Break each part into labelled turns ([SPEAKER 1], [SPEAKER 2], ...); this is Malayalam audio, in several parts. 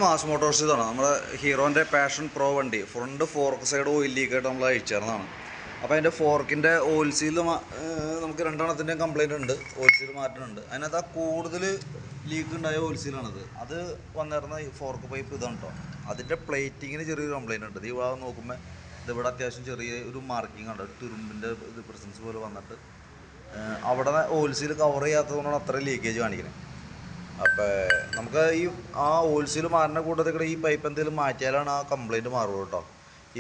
[SPEAKER 1] മാസ് മോട്ടോഴ്സ് ഇതാണ് നമ്മുടെ ഹീറോൻ്റെ പാഷൻ പ്രോ വണ്ടി. ഫ്രണ്ട് ഫോർക്ക് സൈഡ് ഓയിൽ ലീക്കായിട്ട് നമ്മൾ അഴിച്ചേർന്നതാണ്. അപ്പോൾ അതിൻ്റെ ഫോർക്കിൻ്റെ ഓയിൽ സീൽ നമുക്ക് രണ്ടെണ്ണത്തിൻ്റെയും കംപ്ലയിൻ്റ് ഉണ്ട്. ഓയിൽ സീൽ മാറ്റുന്നുണ്ട്. അതിനകത്ത് ആ കൂടുതൽ ലീക്ക് ഉണ്ടായ ഓയിൽ സീലാണത്. അത് വന്നിരുന്ന ഈ ഫോർക്ക് പൈപ്പ് ഇതാണ് കേട്ടോ. അതിൻ്റെ പ്ലേറ്റിങ്ങിന് ചെറിയൊരു കംപ്ലയിൻ്റ് ഉണ്ട്. ഈ ഭാഗം നോക്കുമ്പോൾ ഇതിവിടെ അത്യാവശ്യം ചെറിയ ഒരു മാർക്കിംഗ് ഉണ്ട്. തുരുമ്പിൻ്റെ ഇത് പ്രസൻസ് പോലെ വന്നിട്ട് അവിടെ ഓയിൽ സീൽ കവർ ചെയ്യാത്തതുകൊണ്ടാണ് അത്ര ലീക്കേജ് കാണിക്കുന്നത്. അപ്പോൾ നമുക്ക് ആ ഓയിൽ സീൽ മാറുന്ന കൂട്ടത്തിൽ ഈ പൈപ്പ് എന്തെങ്കിലും മാറ്റിയാലാണ് ആ കംപ്ലയിൻറ്റ് മാറുള്ളൂ കേട്ടോ.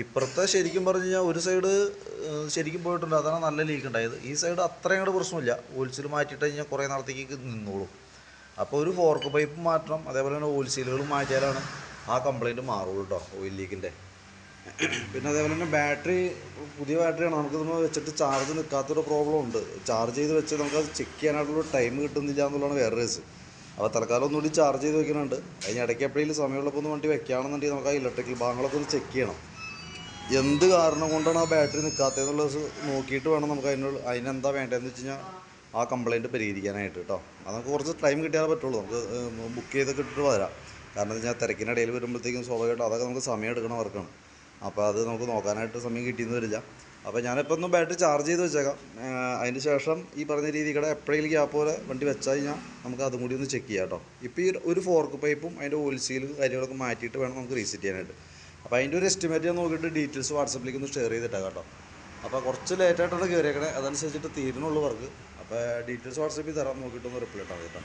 [SPEAKER 1] ഇപ്പുറത്തെ ശരിക്കും പറഞ്ഞു കഴിഞ്ഞാൽ ഒരു സൈഡ് ശരിക്കും പോയിട്ടുണ്ട്, അതാണ് നല്ല ലീക്ക് ഉണ്ടായത്. ഈ സൈഡ് അത്രയും കൂടെ പ്രശ്നമില്ല. ഓയിൽ സീൽ മാറ്റിയിട്ട് കഴിഞ്ഞാൽ കുറേ നാളത്തേക്ക് നിന്നോളും. അപ്പോൾ ഒരു ഫോർക്ക് പൈപ്പ് മാറ്റണം, അതേപോലെ തന്നെ ഓയിൽ സീലുകൾ മാറ്റിയാലാണ് ആ കംപ്ലയിൻറ്റ് മാറുള്ളൂ കേട്ടോ, ഓയിൽ ലീക്കിൻ്റെ. പിന്നെ അതേപോലെ തന്നെ ബാറ്ററി പുതിയ ബാറ്ററിയാണ്. നമുക്കിതൊന്ന് വെച്ചിട്ട് ചാർജ് നിൽക്കാത്തൊരു പ്രോബ്ലം ഉണ്ട്. ചാർജ് ചെയ്ത് വെച്ച് നമുക്കത് ചെക്ക് ചെയ്യാനായിട്ടുള്ള ടൈം കിട്ടുന്നില്ല എന്നുള്ളതാണ് വേറെ കേസ്. അപ്പോൾ തൽക്കാലം ഒന്നുകൂടി ചാർജ് ചെയ്ത് വെക്കുന്നുണ്ട്. അതിന് ഇടയ്ക്ക് എപ്പോഴെങ്കിലും സമയമുള്ളപ്പോൾ ഒന്ന് വണ്ടി വെക്കുകയാണെന്നുണ്ടെങ്കിൽ നമുക്ക് ആ ഇലക്ട്രിക്കൽ ഭാഗങ്ങളൊക്കെ ഒന്ന് ചെക്ക് ചെയ്യണം. എന്ത് കാരണം കൊണ്ടാണ് ആ ബാറ്ററി നിൽക്കാത്തതെന്നുള്ളത് നോക്കിയിട്ട് വേണം നമുക്ക് അതിനെന്താ വേണ്ടതെന്ന് വെച്ച് കഴിഞ്ഞാൽ ആ കംപ്ലയിൻറ്റ് പരിഹരിക്കാനായിട്ട് കേട്ടോ. അത് നമുക്ക് കുറച്ച് ടൈം കിട്ടിയാലേ പറ്റുള്ളൂ. നമുക്ക് ബുക്ക് ചെയ്തൊക്കെ ഇട്ടിട്ട് വരാം. കാരണം എന്ന് വെച്ചാൽ തിരക്കിനിടയിൽ വരുമ്പോഴത്തേക്കും സ്വാഭാവികമായിട്ടും അതൊക്കെ നമുക്ക് സമയം എടുക്കണ വർക്കാണ്. അപ്പോൾ അത് നമുക്ക് നോക്കാനായിട്ട് സമയം കിട്ടിയെന്ന് വരില്ല. അപ്പോൾ ഞാനിപ്പോൾ ഒന്ന് ബാറ്ററി ചാർജ് ചെയ്ത് വെച്ചേക്കാം. അതിന് ശേഷം ഈ പറഞ്ഞ രീതിയുടെ എപ്പോഴെങ്കിലും ഗ്യാപ്പ് പോലെ വണ്ടി വെച്ച് കഴിഞ്ഞാൽ നമുക്ക് അതും കൂടി ഒന്ന് ചെക്ക് ചെയ്യാം കേട്ടോ. ഇപ്പോൾ ഈ ഒരു ഫോർക്ക് പൈപ്പും അതിൻ്റെ ഓയിൽ സീൽ കാര്യങ്ങളൊക്കെ മാറ്റിയിട്ട് വേണം നമുക്ക് റീസെറ്റ് ചെയ്യാനായിട്ട്. അപ്പോൾ അതിൻ്റെ ഒരു എസ്റ്റിമേറ്റ് ഞാൻ നോക്കിയിട്ട് ഡീറ്റെയിൽസ് വാട്സപ്പിലേക്ക് ഒന്ന് ഷെയർ ചെയ്തിട്ടാണ് കേട്ടോ. അപ്പോൾ കുറച്ച് ലേറ്റായിട്ടാണ് കയറിയേക്കണേ, അതനുസരിച്ചിട്ട് തീരുന്നുള്ളൂ വർക്ക്. അപ്പോൾ ഡീറ്റെയിൽസ് വാട്സപ്പിൽ തരാം, നോക്കിയിട്ടൊന്ന് റിപ്ലൈ ഇട്ടാൽ കേട്ടോ.